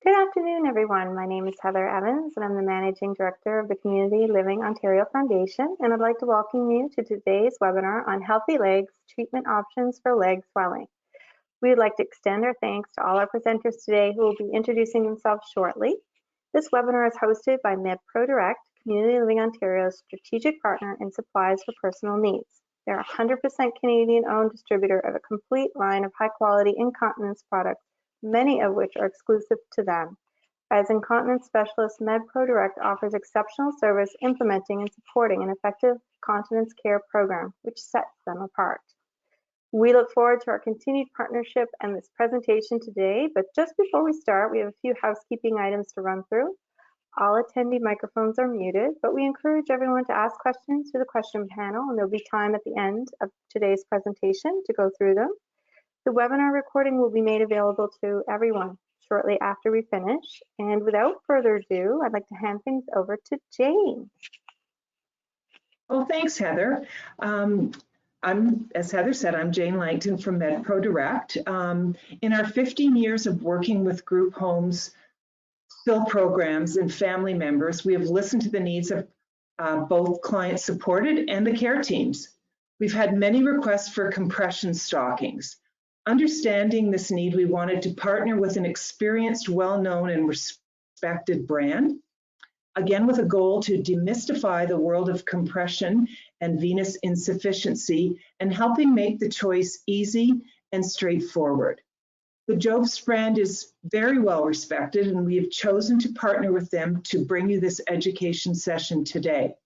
Good afternoon, everyone. My name is Heather Evans, and I'm the Managing Director of the Community Living Ontario Foundation, and I'd like to welcome you to today's webinar on healthy legs, treatment options for leg swelling. We would like to extend our thanks to all our presenters today who will be introducing themselves shortly. This webinar is hosted by MedPro Direct, Community Living Ontario's strategic partner in supplies for personal needs. They're a 100% Canadian-owned distributor of a complete line of high-quality incontinence products, many of which are exclusive to them. As incontinence specialist, MedPro Direct offers exceptional service implementing and supporting an effective continence care program, which sets them apart. We look forward to our continued partnership and this presentation today, but just before we start, we have a few housekeeping items to run through. All attendee microphones are muted, but we encourage everyone to ask questions through the question panel, and there'll be time at the end of today's presentation to go through them. The webinar recording will be made available to everyone shortly after we finish. And without further ado, I'd like to hand things over to Jane. Well, thanks, Heather. As Heather said, I'm Jane Langton from MedPro Direct. In our 15 years of working with group homes, SPIL programs, and family members, we have listened to the needs of both clients supported and the care teams. We've had many requests for compression stockings. Understanding this need, we wanted to partner with an experienced, well-known, and respected brand, again with a goal to demystify the world of compression and venous insufficiency and helping make the choice easy and straightforward. The JOBST brand is very well respected, and we have chosen to partner with them to bring you this education session today.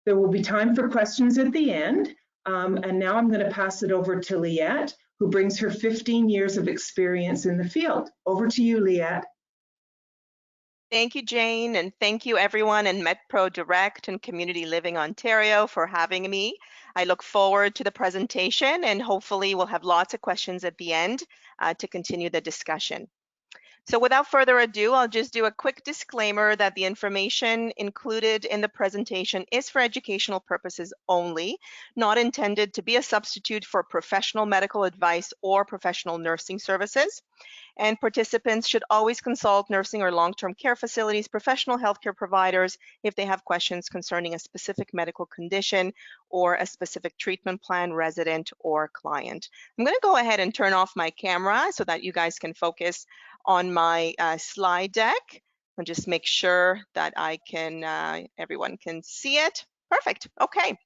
There will be time for questions at the end, and now I'm going to pass it over to Liette, who brings her 15 years of experience in the field. Over to you, Liette. Thank you, Jane, and thank you everyone in MedPro Direct and Community Living Ontario for having me. I look forward to the presentation, and hopefully we'll have lots of questions at the end to continue the discussion. So without further ado, I'll just do a quick disclaimer that the information included in the presentation is for educational purposes only, not intended to be a substitute for professional medical advice or professional nursing services. And participants should always consult nursing or long-term care facilities, professional healthcare providers if they have questions concerning a specific medical condition or a specific treatment plan, resident or client. I'm going to go ahead and turn off my camera so that you guys can focus on my slide deck and just make sure that I can, everyone can see it. Perfect. Okay.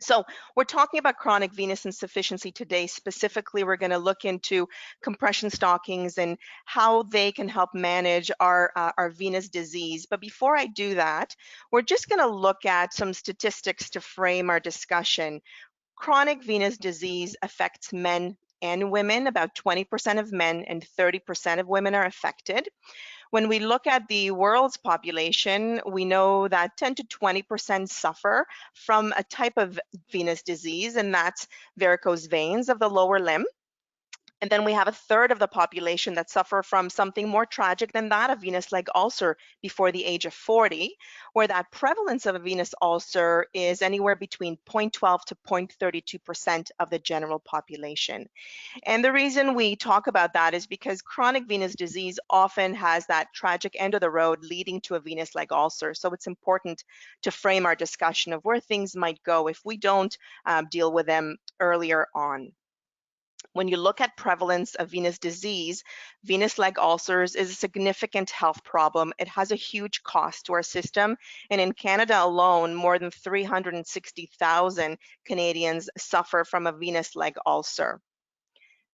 So we're talking about chronic venous insufficiency today. Specifically, we're going to look into compression stockings and how they can help manage our venous disease. But before I do that, we're just going to look at some statistics to frame our discussion. Chronic venous disease affects men and women. About 20% of men and 30% of women are affected. When we look at the world's population, we know that 10 to 20% suffer from a type of venous disease, and that's varicose veins of the lower limb. And then we have a third of the population that suffer from something more tragic than that, a venous leg ulcer before the age of 40, where that prevalence of a venous ulcer is anywhere between 0.12 to 0.32% of the general population. And the reason we talk about that is because chronic venous disease often has that tragic end of the road leading to a venous leg ulcer. So it's important to frame our discussion of where things might go if we don't deal with them earlier on. When you look at prevalence of venous disease, venous leg ulcers is a significant health problem. It has a huge cost to our system. And in Canada alone, more than 360,000 Canadians suffer from a venous leg ulcer.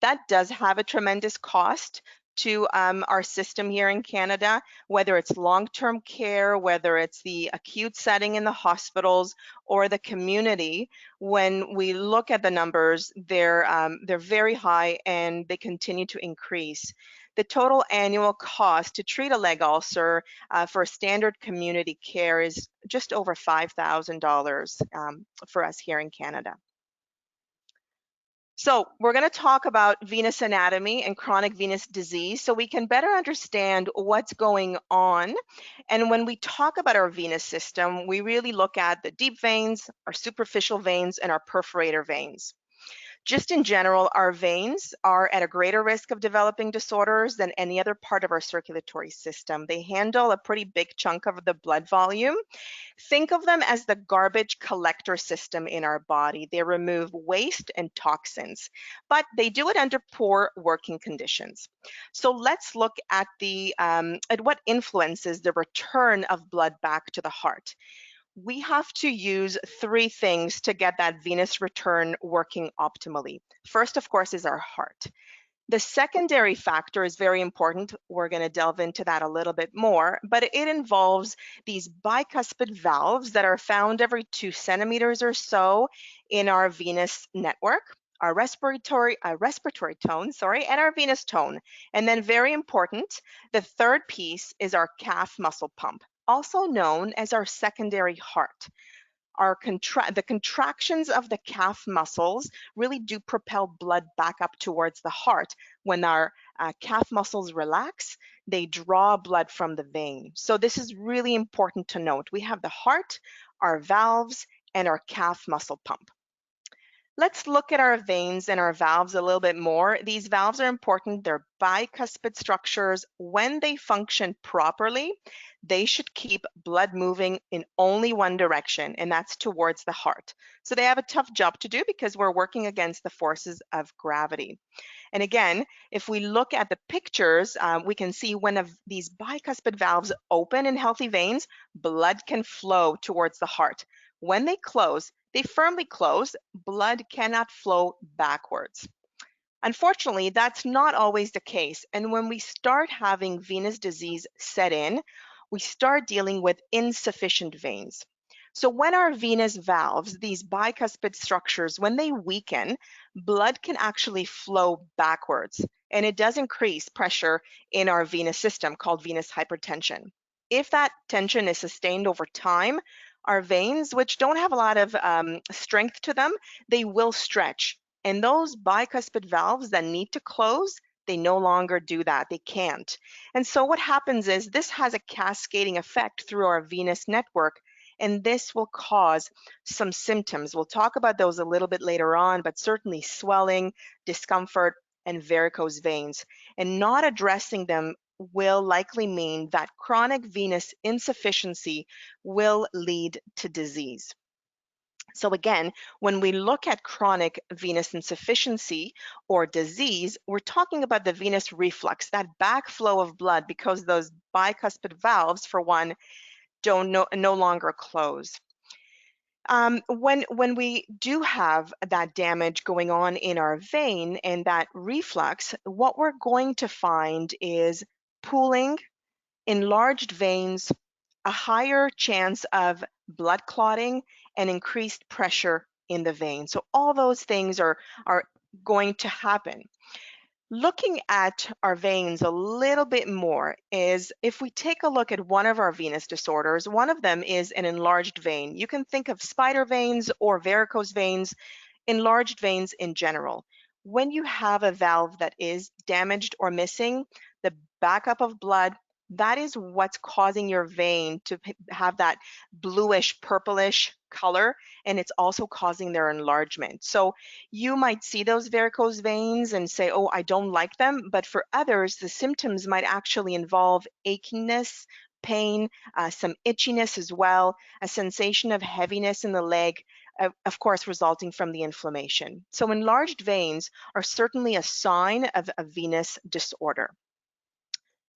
That does have a tremendous cost to our system here in Canada, whether it's long-term care, whether it's the acute setting in the hospitals or the community. When we look at the numbers, they're very high and they continue to increase. The total annual cost to treat a leg ulcer for standard community care is just over $5,000 for us here in Canada. So we're going to talk about venous anatomy and chronic venous disease so we can better understand what's going on. And when we talk about our venous system, we really look at the deep veins, our superficial veins, and our perforator veins. Just in general, our veins are at a greater risk of developing disorders than any other part of our circulatory system. They handle a pretty big chunk of the blood volume. Think of them as the garbage collector system in our body. They remove waste and toxins, but they do it under poor working conditions. So let's look at what influences the return of blood back to the heart. We have to use three things to get that venous return working optimally. First, of course, is our heart. The secondary factor is very important. We're going to delve into that a little bit more, but it involves these bicuspid valves that are found every 2 centimeters or so in our venous network, our respiratory tone, and our venous tone. And then very important, the third piece is our calf muscle pump, also known as our secondary heart. The contractions of the calf muscles really do propel blood back up towards the heart. When our calf muscles relax, they draw blood from the vein. So this is really important to note. We have the heart, our valves, and our calf muscle pump. Let's look at our veins and our valves a little bit more. These valves are important. They're bicuspid structures. When they function properly, they should keep blood moving in only one direction, and that's towards the heart. So they have a tough job to do because we're working against the forces of gravity. And again, if we look at the pictures, we can see when these bicuspid valves open in healthy veins, blood can flow towards the heart. When they close, they firmly close, blood cannot flow backwards. Unfortunately, that's not always the case. And when we start having venous disease set in, we start dealing with insufficient veins. So when our venous valves, these bicuspid structures, when they weaken, blood can actually flow backwards, and it does increase pressure in our venous system called venous hypertension. If that tension is sustained over time, our veins, which don't have a lot of strength to them, they will stretch. And those bicuspid valves that need to close, they no longer do that. They can't. And so what happens is this has a cascading effect through our venous network, and this will cause some symptoms. We'll talk about those a little bit later on, but certainly swelling, discomfort, and varicose veins. And not addressing them will likely mean that chronic venous insufficiency will lead to disease. So again, when we look at chronic venous insufficiency or disease, we're talking about the venous reflux, that backflow of blood because those bicuspid valves, for one, no longer close. When we do have that damage going on in our vein and that reflux, what we're going to find is pooling, enlarged veins, a higher chance of blood clotting, and increased pressure in the vein. So all those things are going to happen. Looking at our veins a little bit more is if we take a look at one of our venous disorders, one of them is an enlarged vein. You can think of spider veins or varicose veins, enlarged veins in general. When you have a valve that is damaged or missing, the backup of blood, that is what's causing your vein to have that bluish, purplish color, and it's also causing their enlargement. So you might see those varicose veins and say, oh, I don't like them, but for others, the symptoms might actually involve achiness, pain, some itchiness as well, a sensation of heaviness in the leg, of course, resulting from the inflammation. So enlarged veins are certainly a sign of a venous disorder.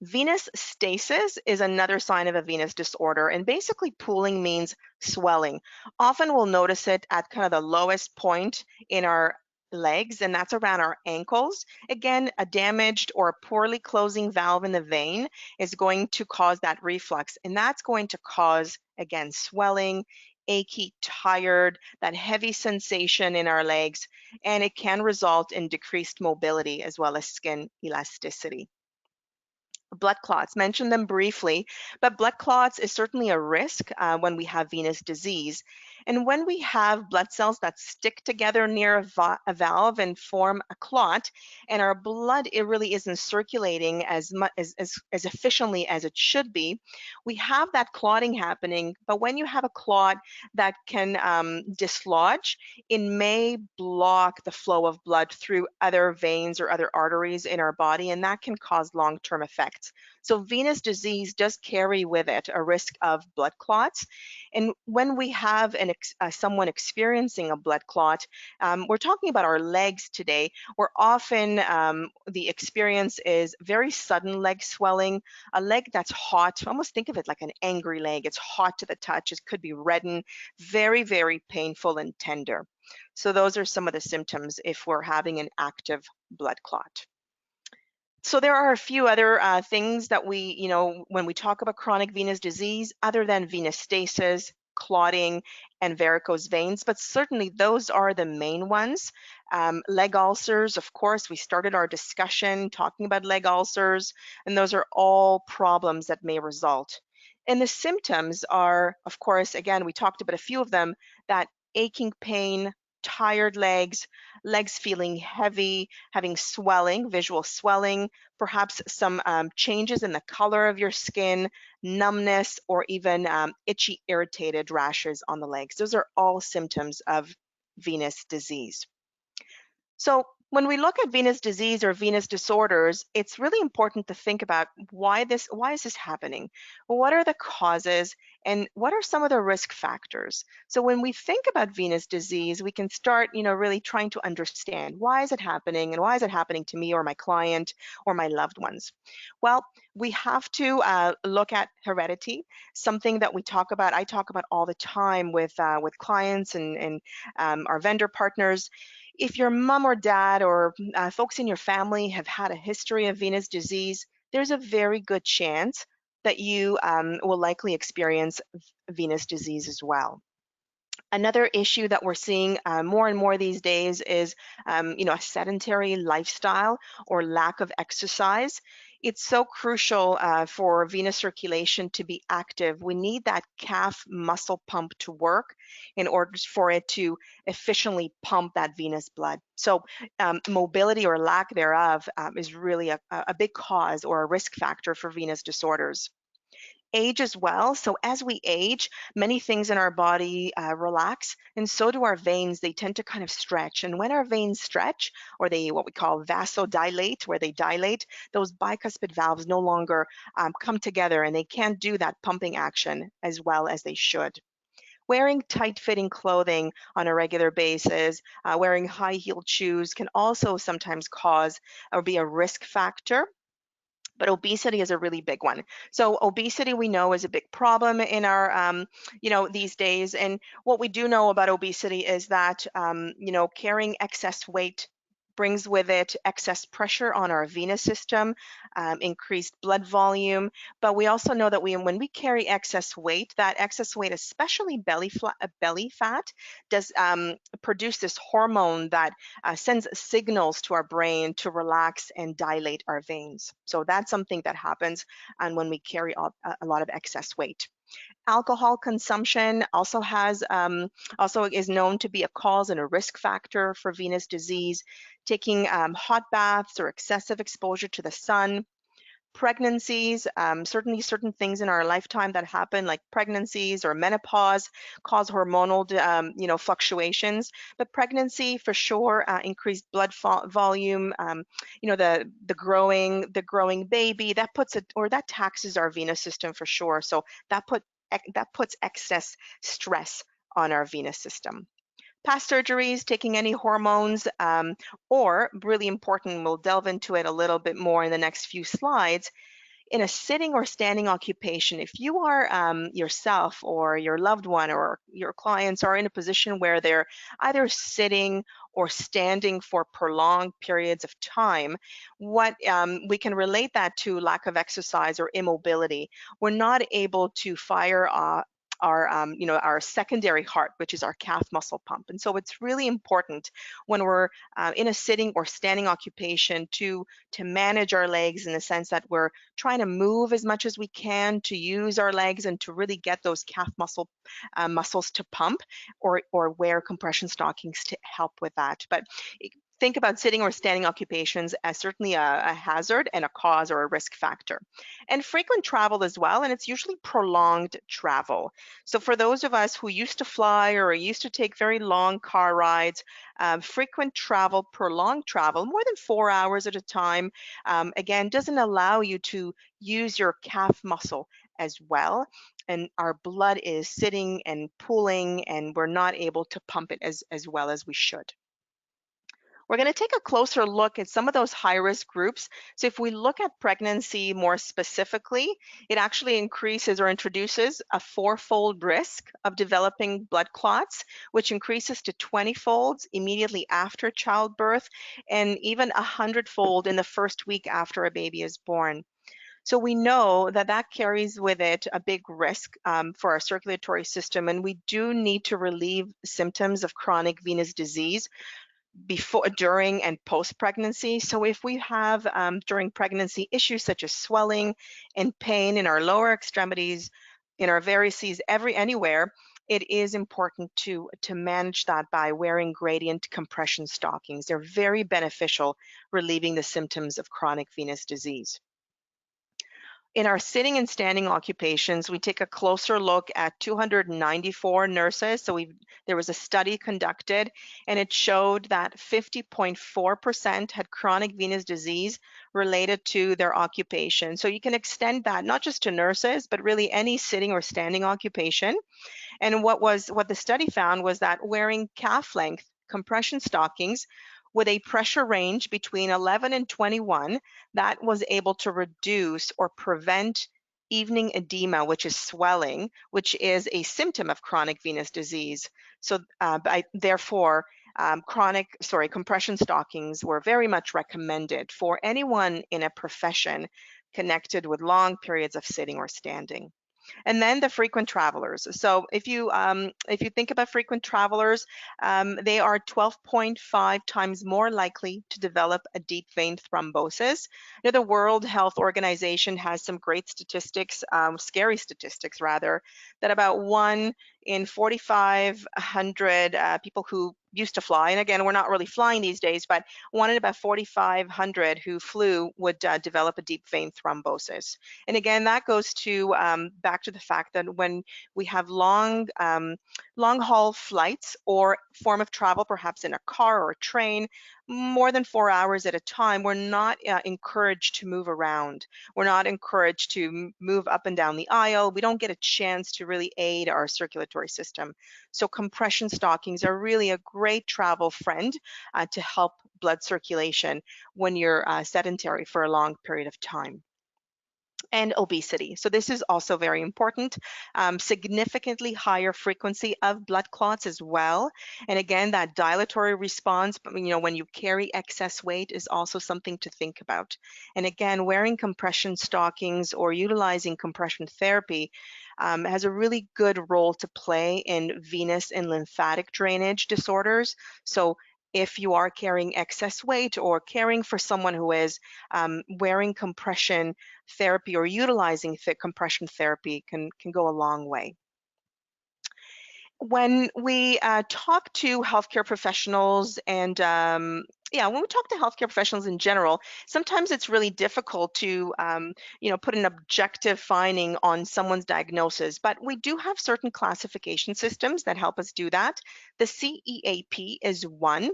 Venous stasis is another sign of a venous disorder, and basically pooling means swelling. Often we'll notice it at kind of the lowest point in our legs, and that's around our ankles. Again, a damaged or a poorly closing valve in the vein is going to cause that reflux, and that's going to cause, again, swelling, achy, tired, that heavy sensation in our legs, and it can result in decreased mobility as well as skin elasticity. Blood clots, mentioned them briefly, but blood clots is certainly a risk when we have venous disease. And when we have blood cells that stick together near a valve and form a clot, and our blood, it really isn't circulating as much as efficiently as it should be, we have that clotting happening. But when you have a clot that can dislodge, it may block the flow of blood through other veins or other arteries in our body, and that can cause long-term effects. So venous disease does carry with it a risk of blood clots. And when we have someone experiencing a blood clot, we're talking about our legs today, where often the experience is very sudden leg swelling, a leg that's hot. Almost think of it like an angry leg. It's hot to the touch. It could be reddened, very, very painful and tender. So those are some of the symptoms if we're having an active blood clot. So there are a few other things that we, when we talk about chronic venous disease, other than venous stasis, clotting, and varicose veins, but certainly those are the main ones. Leg ulcers, of course, we started our discussion talking about leg ulcers, and those are all problems that may result. And the symptoms are, of course, again, we talked about a few of them, that aching pain, tired legs, legs feeling heavy, having swelling, visual swelling, perhaps some changes in the color of your skin, numbness, or even itchy, irritated rashes on the legs. Those are all symptoms of venous disease. So when we look at venous disease or venous disorders, it's really important to think about why is this happening? What are the causes and what are some of the risk factors? So when we think about venous disease, we can start, really trying to understand why is it happening and why is it happening to me or my client or my loved ones? Well, we have to look at heredity, something that I talk about all the time with clients and our vendor partners. If your mom or dad or folks in your family have had a history of venous disease, there's a very good chance that you will likely experience venous disease as well. Another issue that we're seeing more and more these days is, a sedentary lifestyle or lack of exercise. It's so crucial for venous circulation to be active. We need that calf muscle pump to work in order for it to efficiently pump that venous blood. So mobility or lack thereof is really a big cause or a risk factor for venous disorders. Age as well. So as we age, many things in our body relax, and so do our veins. They tend to kind of stretch. And when our veins stretch, or they what we call vasodilate, where they dilate, those bicuspid valves no longer come together, and they can't do that pumping action as well as they should. Wearing tight-fitting clothing on a regular basis, wearing high-heeled shoes can also sometimes cause or be a risk factor. But obesity is a really big one. So obesity, we know, is a big problem in our, these days. And what we do know about obesity is that, carrying excess weight brings with it excess pressure on our venous system, increased blood volume. But we also know that when we carry excess weight, that excess weight, especially belly fat, does produce this hormone that sends signals to our brain to relax and dilate our veins. So that's something that happens and when we carry a lot of excess weight. Alcohol consumption also is known to be a cause and a risk factor for venous disease. Taking hot baths or excessive exposure to the sun. Pregnancies, certainly certain things in our lifetime that happen, like pregnancies or menopause, cause hormonal, fluctuations. But pregnancy, for sure, increased blood volume. The growing baby that taxes our venous system for sure. So that puts excess stress on our venous system. Past surgeries, taking any hormones, or really important, we'll delve into it a little bit more in the next few slides, in a sitting or standing occupation. If you are yourself or your loved one or your clients are in a position where they're either sitting or standing for prolonged periods of time, we can relate that to lack of exercise or immobility. We're not able to fire our secondary heart, which is our calf muscle pump. And so it's really important when we're in a sitting or standing occupation to manage our legs, in the sense that we're trying to move as much as we can, to use our legs and to really get those calf muscles to pump, or wear compression stockings to help with that. But think about sitting or standing occupations as certainly a hazard and a cause or a risk factor. And frequent travel as well, and it's usually prolonged travel. So for those of us who used to fly or used to take very long car rides, frequent travel, prolonged travel, more than 4 hours at a time, again, doesn't allow you to use your calf muscle as well. And our blood is sitting and pooling, and we're not able to pump it as well as we should. We're going to take a closer look at some of those high-risk groups. So if we look at pregnancy more specifically, it actually increases or introduces a 4-fold risk of developing blood clots, which increases to 20-fold immediately after childbirth, and even 100-fold in the first week after a baby is born. So we know that that carries with it a big risk for our circulatory system, and we do need to relieve symptoms of chronic venous disease before, during, and post-pregnancy. So if we have during pregnancy issues such as swelling and pain in our lower extremities, in our varices, anywhere, it is important to manage that by wearing gradient compression stockings. They're very beneficial relieving the symptoms of chronic venous disease. In our sitting and standing occupations, we take a closer look at 294 nurses. So there was a study conducted, and it showed that 50.4% had chronic venous disease related to their occupation. So you can extend that not just to nurses, but really any sitting or standing occupation. And what the study found was that wearing calf length compression stockings with a pressure range between 11 and 21, that was able to reduce or prevent evening edema, which is swelling, which is a symptom of chronic venous disease. So therefore, compression stockings were very much recommended for anyone in a profession connected with long periods of sitting or standing. And then the frequent travelers. So if you think about frequent travelers, they are 12.5 times more likely to develop a deep vein thrombosis. You know, the World Health Organization has some great statistics, scary statistics rather, that about 1 in 4,500 people who used to fly, and again, we're not really flying these days, but 1 in about 4,500 who flew would develop a deep vein thrombosis. And again, that goes to back to the fact that when we have long haul flights or form of travel, perhaps in a car or a train, more than 4 hours at a time, we're not encouraged to move around. We're not encouraged to move up and down the aisle. We don't get a chance to really aid our circulatory system. So compression stockings are really a great travel friend to help blood circulation when you're sedentary for a long period of time. And obesity. So this is also very important. Significantly higher frequency of blood clots as well. And again, that dilatory response, when you carry excess weight, is also something to think about. And again, wearing compression stockings or utilizing compression therapy has a really good role to play in venous and lymphatic drainage disorders. So if you are carrying excess weight or caring for someone who is wearing compression therapy or utilizing compression therapy can go a long way. When we talk to healthcare professionals and when we talk to healthcare professionals in general, sometimes it's really difficult to, put an objective finding on someone's diagnosis, but we do have certain classification systems that help us do that. The CEAP is one.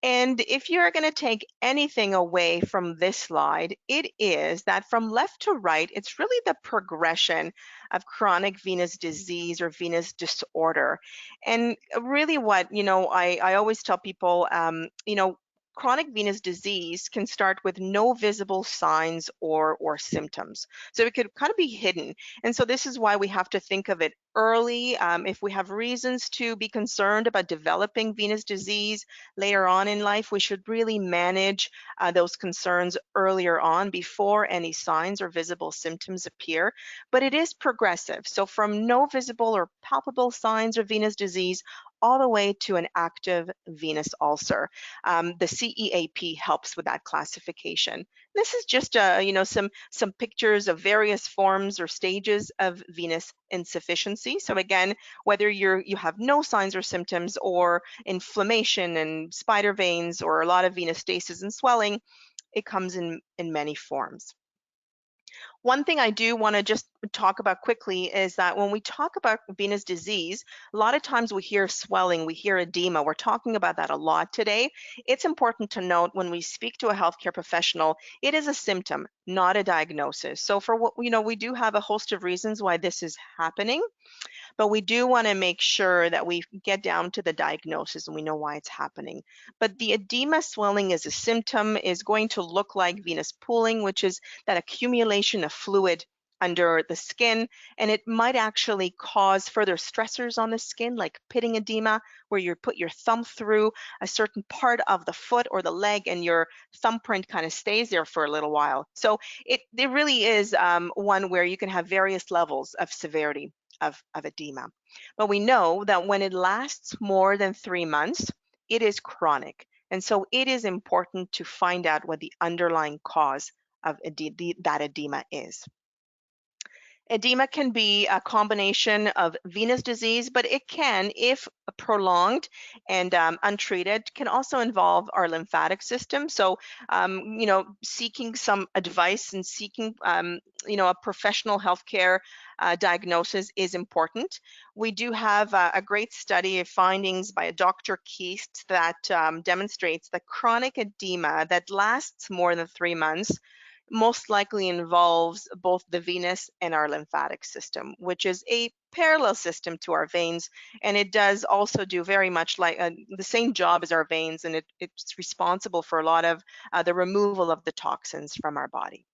And if you're going to take anything away from this slide, it is that from left to right, it's really the progression of chronic venous disease or venous disorder. And really what, I always tell people, chronic venous disease can start with no visible signs or symptoms. So it could kind of be hidden. And so this is why we have to think of it early. If we have reasons to be concerned about developing venous disease later on in life, we should really manage those concerns earlier on before any signs or visible symptoms appear. But it is progressive. So from no visible or palpable signs of venous disease all the way to an active venous ulcer. The CEAP helps with that classification. This is just some pictures of various forms or stages of venous insufficiency. So again, whether you have no signs or symptoms, or inflammation and spider veins, or a lot of venous stasis and swelling, it comes in many forms. One thing I do want to just talk about quickly is that when we talk about venous disease, a lot of times we hear swelling, we hear edema. We're talking about that a lot today. It's important to note when we speak to a healthcare professional, it is a symptom, not a diagnosis. So for what we do have a host of reasons why this is happening, but we do want to make sure that we get down to the diagnosis and we know why it's happening. But the edema swelling as a symptom is going to look like venous pooling, which is that accumulation of fluid under the skin, and it might actually cause further stressors on the skin, like pitting edema, where you put your thumb through a certain part of the foot or the leg and your thumbprint kind of stays there for a little while. So it really is one where you can have various levels of severity of edema. But we know that when it lasts more than 3 months, it is chronic. And so it is important to find out what the underlying cause of that edema is. Edema can be a combination of venous disease, but it can, if prolonged and untreated, can also involve our lymphatic system. So, seeking some advice and seeking, a professional healthcare diagnosis is important. We do have a great study of findings by a Dr. Keast that demonstrates that chronic edema that lasts more than 3 months most likely involves both the venous and our lymphatic system, which is a parallel system to our veins. And it does also do very much like the same job as our veins, and it's responsible for a lot of the removal of the toxins from our body.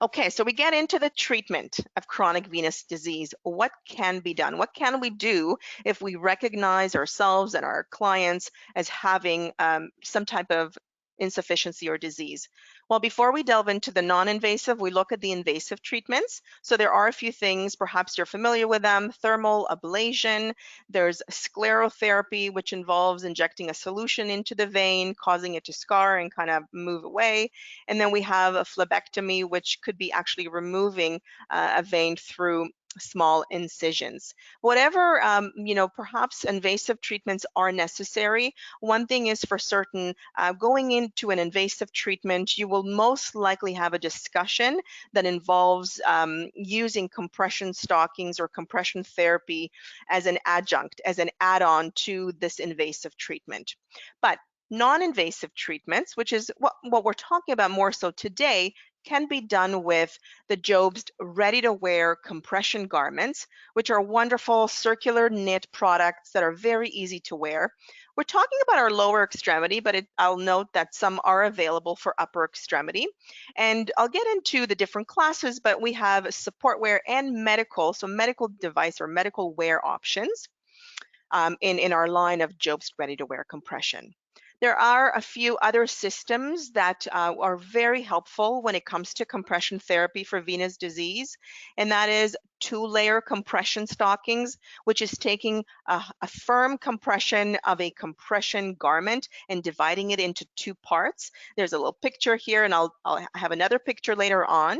Okay, so we get into the treatment of chronic venous disease. What can be done? What can we do if we recognize ourselves and our clients as having some type of insufficiency or disease? Well, before we delve into the non-invasive, we look at the invasive treatments. So there are a few things, perhaps you're familiar with them: thermal ablation, there's sclerotherapy, which involves injecting a solution into the vein, causing it to scar and kind of move away. And then we have a phlebectomy, which could be actually removing a vein through small incisions. Whatever, perhaps invasive treatments are necessary. One thing is for certain, going into an invasive treatment, you will most likely have a discussion that involves using compression stockings or compression therapy as an adjunct, as an add-on to this invasive treatment. But non-invasive treatments, which is what we're talking about more so today, can be done with the JOBST ready-to-wear compression garments, which are wonderful circular knit products that are very easy to wear. We're talking about our lower extremity, but I'll note that some are available for upper extremity. And I'll get into the different classes, but we have support wear and medical, so medical device or medical wear options in our line of JOBST ready-to-wear compression. There are a few other systems that are very helpful when it comes to compression therapy for venous disease, and that is 2-layer compression stockings, which is taking a firm compression of a compression garment and dividing it into 2 parts. There's a little picture here, and I'll have another picture later on.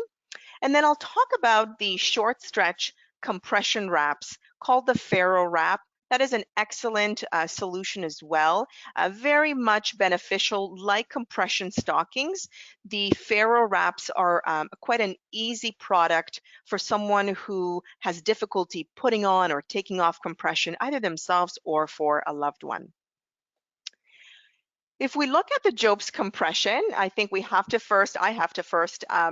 And then I'll talk about the short stretch compression wraps called the Farrow Wrap. That is an excellent solution as well, very much beneficial like compression stockings. The Farrow Wraps are quite an easy product for someone who has difficulty putting on or taking off compression, either themselves or for a loved one. If we look at the JOBST compression, I think I have to first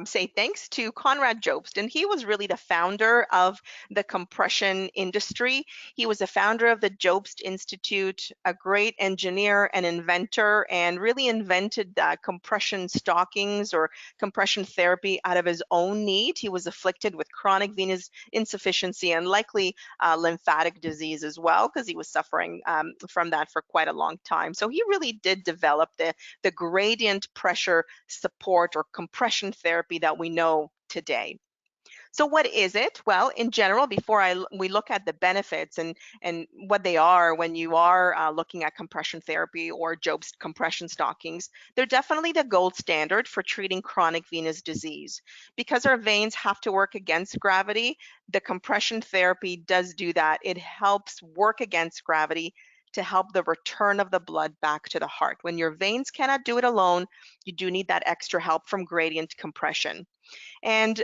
say thanks to Conrad JOBST, and he was really the founder of the compression industry. He was the founder of the JOBST Institute, a great engineer and inventor, and really invented compression stockings or compression therapy out of his own need. He was afflicted with chronic venous insufficiency and likely lymphatic disease as well, because he was suffering from that for quite a long time. So he really did develop the gradient pressure support or compression therapy that we know today. So what is it? Well, in general, before we look at the benefits and what they are when you are looking at compression therapy or JOBST compression stockings, they're definitely the gold standard for treating chronic venous disease. Because our veins have to work against gravity, the compression therapy does do that. It helps work against gravity to help the return of the blood back to the heart. When your veins cannot do it alone, you do need that extra help from gradient compression. And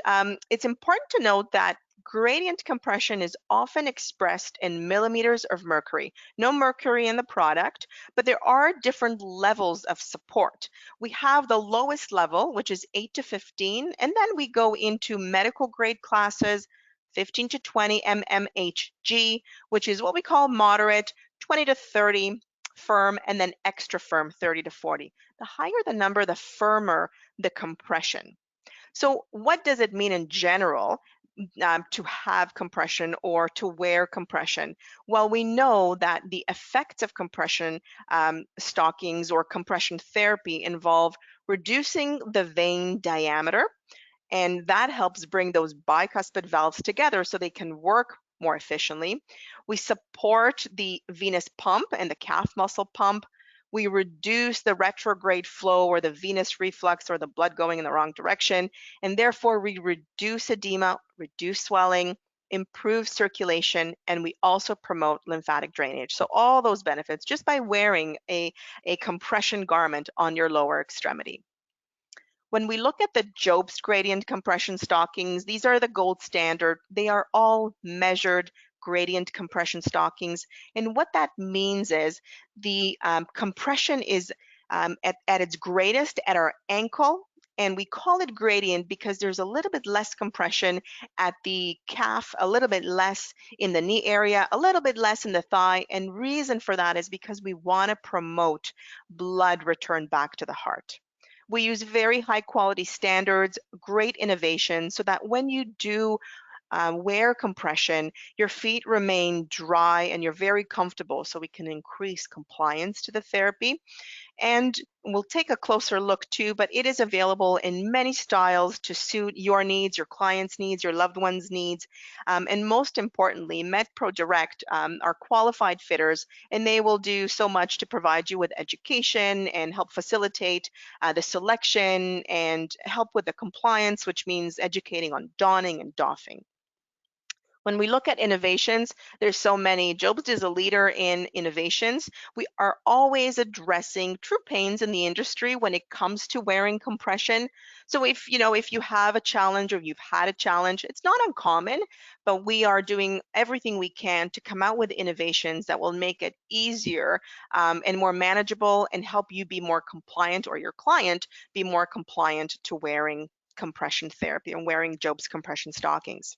it's important to note that gradient compression is often expressed in millimeters of mercury. No mercury in the product, but there are different levels of support. We have the lowest level, which is 8 to 15, and then we go into medical grade classes, 15 to 20 mmHg, which is what we call moderate, 20 to 30 firm, and then extra firm, 30 to 40. The higher the number, the firmer the compression. So what does it mean in general to have compression or to wear compression? Well, we know that the effects of compression stockings or compression therapy involve reducing the vein diameter, and that helps bring those bicuspid valves together so they can work more efficiently. We support the venous pump and the calf muscle pump. We reduce the retrograde flow or the venous reflux or the blood going in the wrong direction, and therefore we reduce edema, reduce swelling, improve circulation, and we also promote lymphatic drainage. So all those benefits just by wearing a compression garment on your lower extremity. When we look at the JOBST gradient compression stockings, these are the gold standard. They are all measured gradient compression stockings. And what that means is the compression is at its greatest at our ankle. And we call it gradient because there's a little bit less compression at the calf, a little bit less in the knee area, a little bit less in the thigh. And reason for that is because we want to promote blood return back to the heart. We use very high quality standards, great innovation, so that when you do wear compression, your feet remain dry and you're very comfortable, so we can increase compliance to the therapy. And we'll take a closer look too, but it is available in many styles to suit your needs, your clients' needs, your loved ones' needs. And most importantly, MedPro Direct are qualified fitters, and they will do so much to provide you with education and help facilitate the selection and help with the compliance, which means educating on donning and doffing. When we look at innovations, there's so many. JOBST is a leader in innovations. We are always addressing true pains in the industry when it comes to wearing compression. So if you have a challenge or you've had a challenge, it's not uncommon, but we are doing everything we can to come out with innovations that will make it easier and more manageable and help you be more compliant or your client be more compliant to wearing compression therapy and wearing JOBST compression stockings.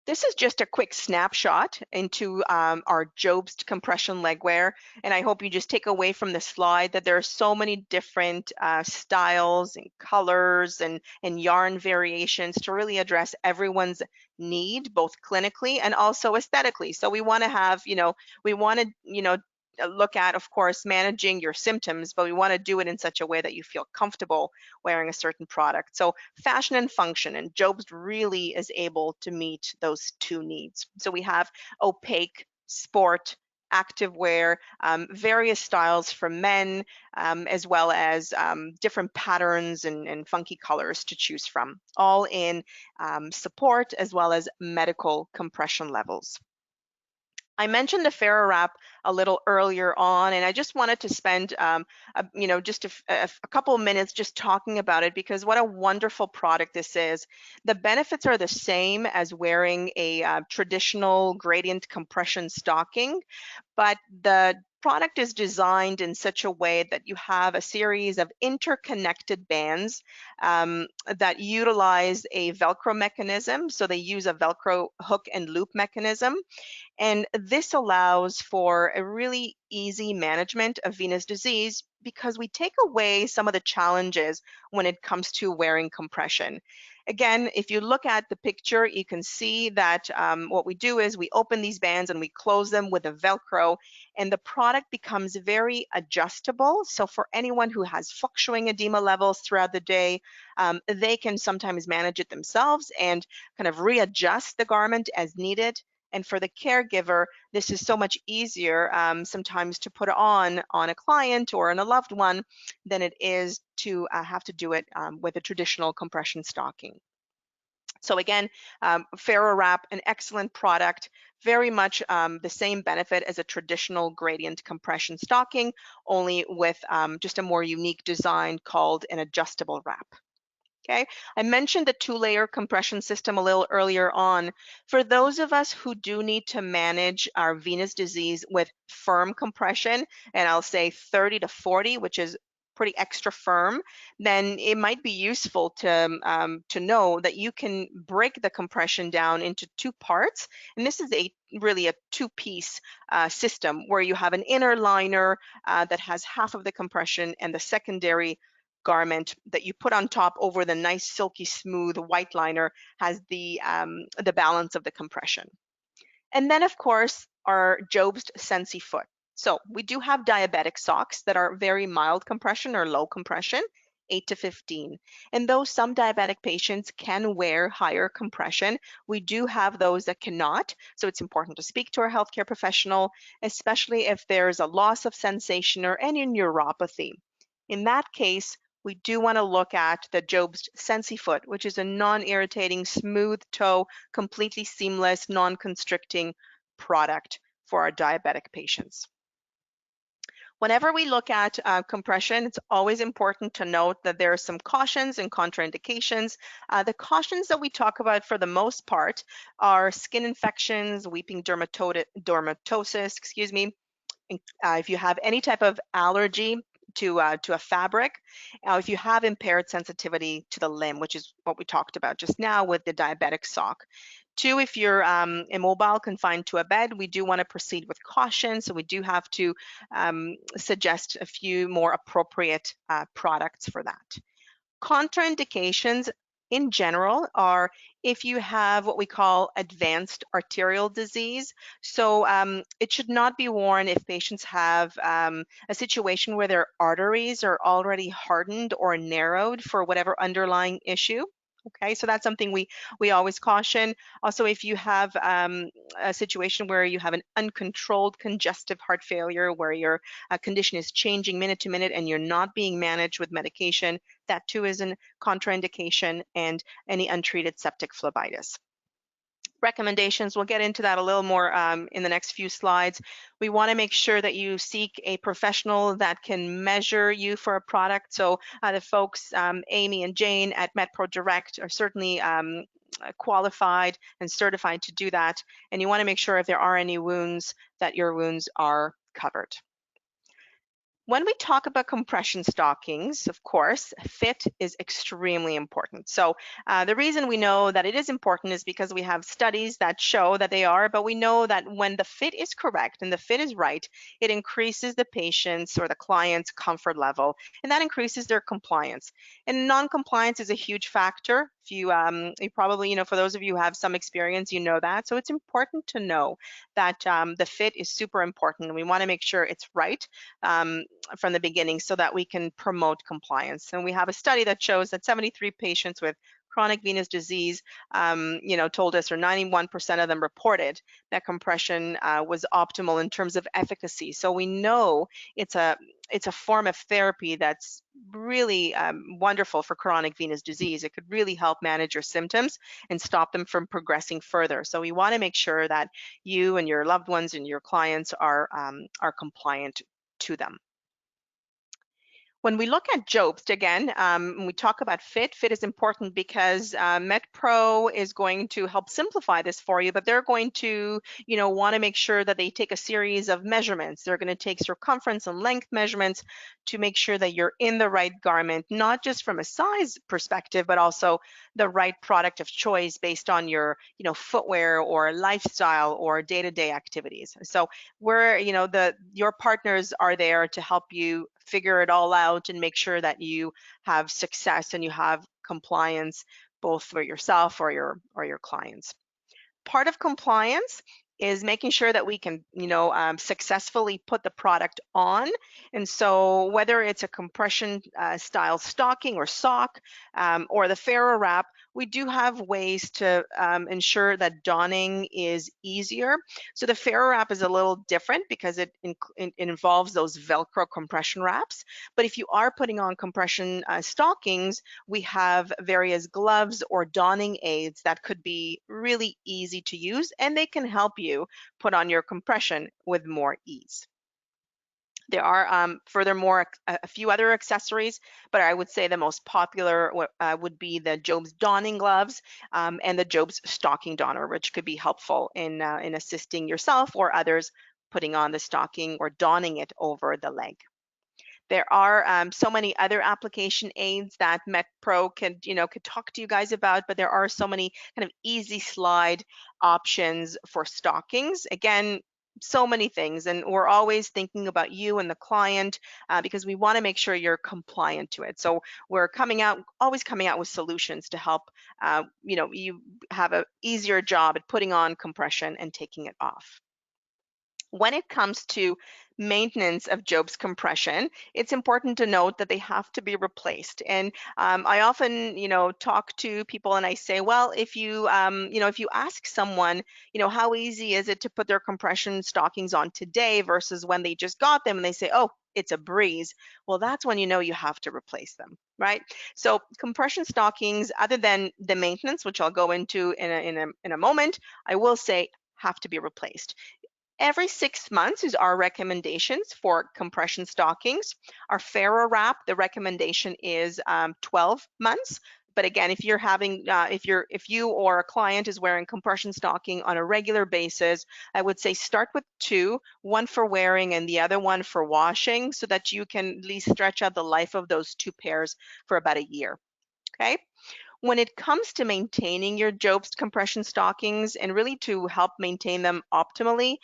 This is just a quick snapshot into our JOBST compression leg wear, and I hope you just take away from this slide that there are so many different styles and colors and yarn variations to really address everyone's need, both clinically and also aesthetically. So we want to have, look at, of course, managing your symptoms, but we want to do it in such a way that you feel comfortable wearing a certain product. So fashion and function, and JOBST really is able to meet those two needs. So we have opaque, sport, active wear, various styles for men, as well as different patterns and funky colors to choose from, all in support as well as medical compression levels. I mentioned the Farrow Wrap a little earlier on, and I just wanted to spend, just a couple of minutes just talking about it, because what a wonderful product this is. The benefits are the same as wearing a traditional gradient compression stocking, but the product is designed in such a way that you have a series of interconnected bands that utilize a Velcro mechanism. So they use a Velcro hook and loop mechanism. And this allows for a really easy management of venous disease because we take away some of the challenges when it comes to wearing compression. Again, if you look at the picture, you can see that what we do is we open these bands and we close them with a Velcro, and the product becomes very adjustable. So for anyone who has fluctuating edema levels throughout the day, they can sometimes manage it themselves and kind of readjust the garment as needed. And for the caregiver, this is so much easier sometimes to put on a client or on a loved one than it is to have to do it with a traditional compression stocking. So again, Farrow Wrap, an excellent product, very much the same benefit as a traditional gradient compression stocking, only with just a more unique design called an adjustable wrap. Okay, I mentioned the two-layer compression system a little earlier on. For those of us who do need to manage our venous disease with firm compression, and I'll say 30 to 40, which is pretty extra firm, then it might be useful to know that you can break the compression down into two parts. And this is really a two-piece system where you have an inner liner that has half of the compression and the secondary garment that you put on top over the nice silky smooth white liner has the balance of the compression. And then of course our JOBST Sensi Foot. So we do have diabetic socks that are very mild compression or low compression, 8 to 15. And though some diabetic patients can wear higher compression, we do have those that cannot. So it's important to speak to our healthcare professional, especially if there's a loss of sensation or any neuropathy. In that case, we do want to look at the JOBST Sensi Foot, which is a non-irritating, smooth toe, completely seamless, non-constricting product for our diabetic patients. Whenever we look at compression, it's always important to note that there are some cautions and contraindications. The cautions that we talk about for the most part are skin infections, weeping dermatosis, excuse me. If you have any type of allergy to a fabric, if you have impaired sensitivity to the limb, which is what we talked about just now with the diabetic sock. 2, if you're immobile, confined to a bed, we do want to proceed with caution. So we do have to suggest a few more appropriate products for that. Contraindications in general are if you have what we call advanced arterial disease. So it should not be worn if patients have a situation where their arteries are already hardened or narrowed for whatever underlying issue. Okay, so that's something we always caution. Also, if you have a situation where you have an uncontrolled congestive heart failure, where your condition is changing minute to minute and you're not being managed with medication, that too is a contraindication, and any untreated septic phlebitis. Recommendations, we'll get into that a little more in the next few slides. We want to make sure that you seek a professional that can measure you for a product. So the folks, Amy and Jane at MedPro Direct, are certainly qualified and certified to do that. And you want to make sure if there are any wounds, that your wounds are covered. When we talk about compression stockings, of course, fit is extremely important. So the reason we know that it is important is because we have studies that show that they are, but we know that when the fit is correct and the fit is right, it increases the patient's or the client's comfort level, and that increases their compliance. And non-compliance is a huge factor. If you probably, for those of you who have some experience, you know that. So it's important to know that the fit is super important, and we want to make sure it's right from the beginning so that we can promote compliance. And we have a study that shows that 73 patients with chronic venous disease, told us, or 91% of them reported that compression was optimal in terms of efficacy. So we know it's a form of therapy that's really wonderful for chronic venous disease. It could really help manage your symptoms and stop them from progressing further. So we want to make sure that you and your loved ones and your clients are compliant to them. When we look at JOBST, again, when we talk about fit is important because MetPro is going to help simplify this for you, but they're going to, want to make sure that they take a series of measurements. They're going to take circumference and length measurements to make sure that you're in the right garment, not just from a size perspective, but also the right product of choice based on your, footwear or lifestyle or day-to-day activities. So your partners are there to help you figure it all out and make sure that you have success and you have compliance both for yourself or your clients. Part of compliance is making sure that we can, successfully put the product on. And so whether it's a compression style stocking or sock or the Farrow Wrap, we do have ways to ensure that donning is easier. So the Farrow Wrap is a little different because it involves those Velcro compression wraps. But if you are putting on compression stockings, we have various gloves or donning aids that could be really easy to use, and they can help you put on your compression with more ease. There are furthermore a few other accessories, but I would say the most popular would be the JOBST donning gloves and the JOBST stocking donner, which could be helpful in assisting yourself or others putting on the stocking or donning it over the leg. There are so many other application aids that MetPro could talk to you guys about, but there are so many kind of easy slide options for stockings. Again, so many things, and we're always thinking about you and the client because we want to make sure you're compliant to it. So we're always coming out with solutions to help you have an easier job at putting on compression and taking it off. When it comes to maintenance of JOBST compression, it's important to note that they have to be replaced. And I often, talk to people and I say, well, if you ask someone, how easy is it to put their compression stockings on today versus when they just got them, and they say, oh, it's a breeze. Well, that's when you have to replace them, right? So compression stockings, other than the maintenance, which I'll go into in a moment, I will say have to be replaced. Every 6 months is our recommendations for compression stockings. Our Farrow Wrap, the recommendation is 12 months. But again, if you're having, if you or a client is wearing compression stocking on a regular basis, I would say start with 2, one for wearing and the other one for washing, so that you can at least stretch out the life of those 2 pairs for about a year. Okay. When it comes to maintaining your JOBST compression stockings and really to help maintain them optimally,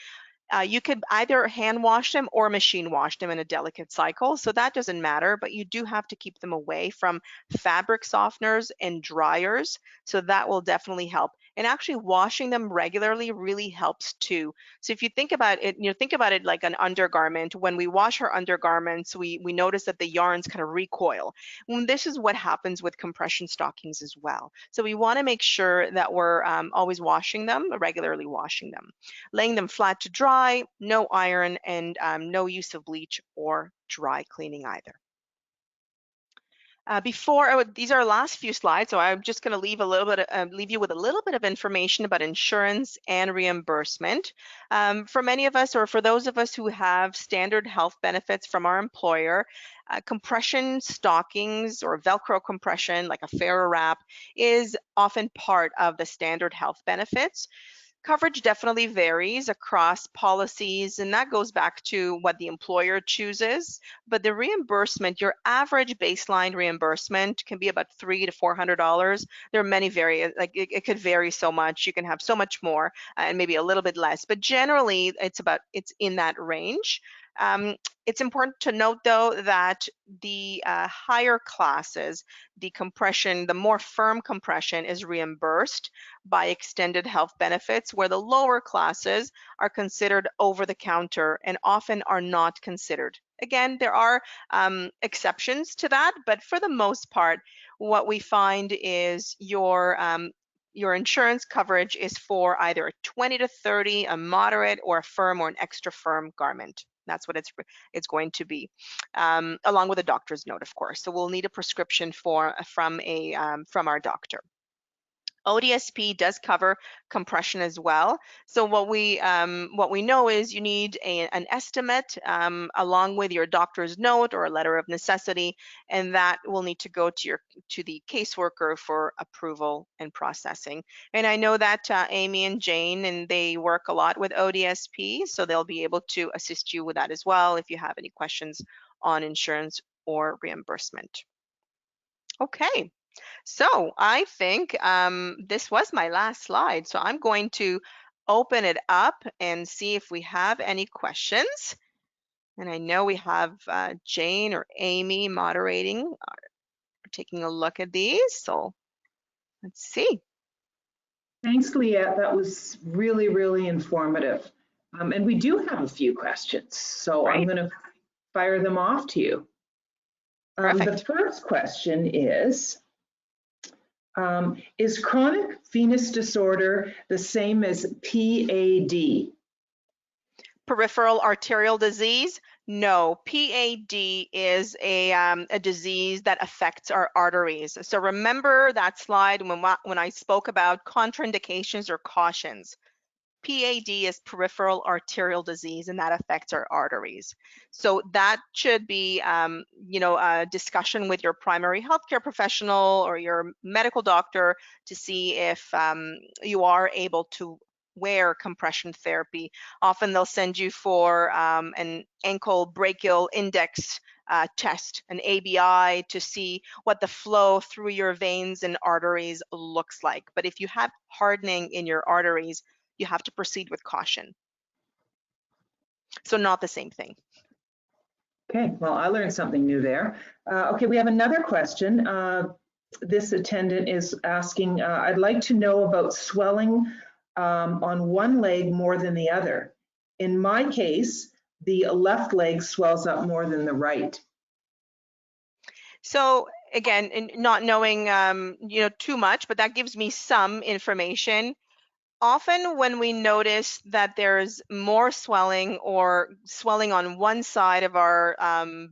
you could either hand wash them or machine wash them in a delicate cycle. So that doesn't matter, but you do have to keep them away from fabric softeners and dryers. So that will definitely help. And actually washing them regularly really helps too. So if you think about it, think about it like an undergarment. When we wash our undergarments, we notice that the yarns kind of recoil. And this is what happens with compression stockings as well. So we want to make sure that we're always washing them, regularly washing them. Laying them flat to dry, no iron, and no use of bleach or dry cleaning either. These are our last few slides, so I'm just going to leave you with a little bit of information about insurance and reimbursement. For many of us, or for those of us who have standard health benefits from our employer, compression stockings or Velcro compression, like a Farrow Wrap, is often part of the standard health benefits. Coverage definitely varies across policies, and that goes back to what the employer chooses. But the reimbursement, your average baseline reimbursement can be about $300 to $400. There are many it could vary so much. You can have so much more and maybe a little bit less, but generally it's in that range. It's important to note, though, that the higher classes, the more firm compression is reimbursed by extended health benefits, where the lower classes are considered over-the-counter and often are not considered. Again, there are exceptions to that, but for the most part, what we find is your insurance coverage is for either a 20 to 30, a moderate, or a firm or an extra firm garment. That's what it's going to be, along with a doctor's note, of course. So we'll need a prescription from our doctor. ODSP does cover compression as well. So what we know is you need an estimate along with your doctor's note or a letter of necessity, and that will need to go to the caseworker for approval and processing. And I know that Amy and Jane, and they work a lot with ODSP, so they'll be able to assist you with that as well if you have any questions on insurance or reimbursement. Okay. So I think this was my last slide. So I'm going to open it up and see if we have any questions. And I know we have Jane or Amy moderating, taking a look at these. So let's see. Thanks, Leah. That was really, really informative. And we do have a few questions, so Great. I'm going to fire them off to you. The first question is chronic venous disorder the same as PAD? Peripheral arterial disease? No, PAD is a disease that affects our arteries. So remember that slide when I spoke about contraindications or cautions. PAD is peripheral arterial disease, and that affects our arteries. So that should be, a discussion with your primary healthcare professional or your medical doctor to see if you are able to wear compression therapy. Often they'll send you for an ankle brachial index test, an ABI, to see what the flow through your veins and arteries looks like. But if you have hardening in your arteries, you have to proceed with caution. So not the same thing. Okay, well, I learned something new there. Okay, we have another question. This attendant is asking, I'd like to know about swelling on one leg more than the other. In my case, the left leg swells up more than the right. So again, not knowing too much, but that gives me some information. Often when we notice that there's more swelling or swelling on one side of our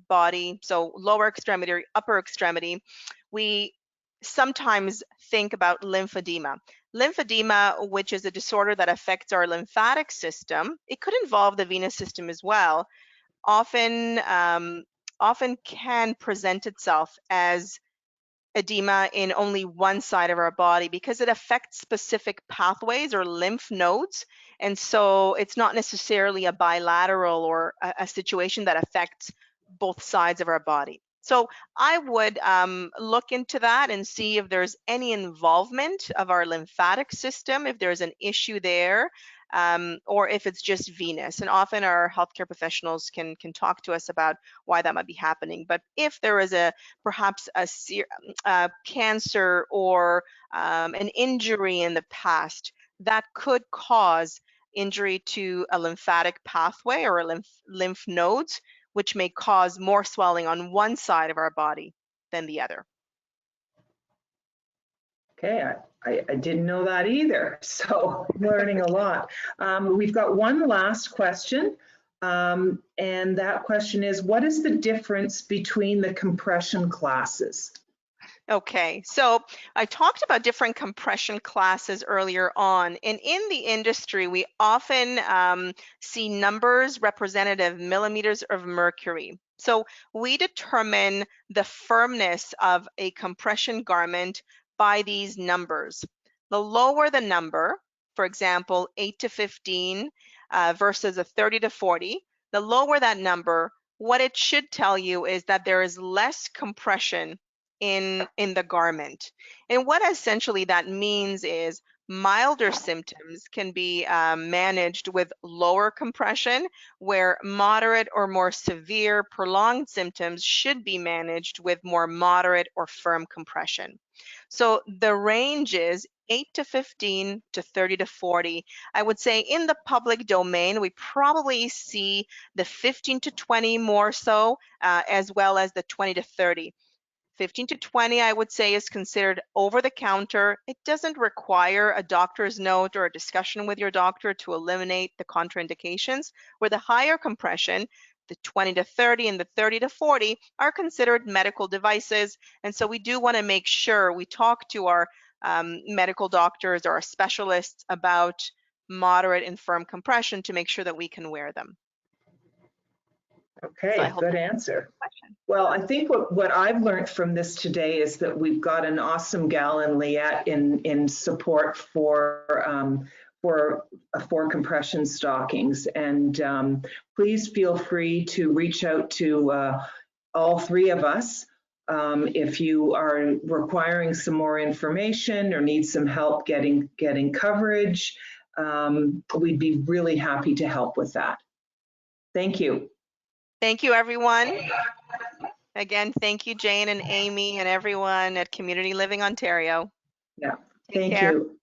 body, so lower extremity or upper extremity, we sometimes think about lymphedema. Lymphedema, which is a disorder that affects our lymphatic system, it could involve the venous system as well, often can present itself as edema in only one side of our body because it affects specific pathways or lymph nodes. And so it's not necessarily a bilateral or a situation that affects both sides of our body. So I would look into that and see if there's any involvement of our lymphatic system, if there's an issue there, or if it's just venous. And often our healthcare professionals can talk to us about why that might be happening. But if there is perhaps a cancer or an injury in the past, that could cause injury to a lymphatic pathway or a lymph nodes, which may cause more swelling on one side of our body than the other. Okay, I didn't know that either, so I'm learning a lot. We've got one last question, and that question is, what is the difference between the compression classes? Okay, so I talked about different compression classes earlier on, and in the industry, we often see numbers representative millimeters of mercury. So we determine the firmness of a compression garment by these numbers. The lower the number, for example, 8 to 15 versus a 30 to 40, the lower that number, what it should tell you is that there is less compression in the garment. And what essentially that means is milder symptoms can be managed with lower compression, where moderate or more severe prolonged symptoms should be managed with more moderate or firm compression. So the range is 8 to 15 to 30 to 40. I would say in the public domain, we probably see the 15 to 20 more so, as well as the 20 to 30. 15 to 20, I would say, is considered over the counter. It doesn't require a doctor's note or a discussion with your doctor to eliminate the contraindications, where the higher compression, the 20 to 30 and the 30 to 40, are considered medical devices. And so we do want to make sure we talk to our medical doctors or specialists about moderate and firm compression to make sure that we can wear them. So I Okay, hope good that answer. question. Well, I think what I've learned from this today is that we've got an awesome gal in Liette in support for compression stockings. And please feel free to reach out to all three of us if you are requiring some more information or need some help getting coverage. We'd be really happy to help with that. Thank you. Thank you, everyone. Again, thank you, Jane and Amy and everyone at Community Living Ontario. Yeah, Take thank care. you.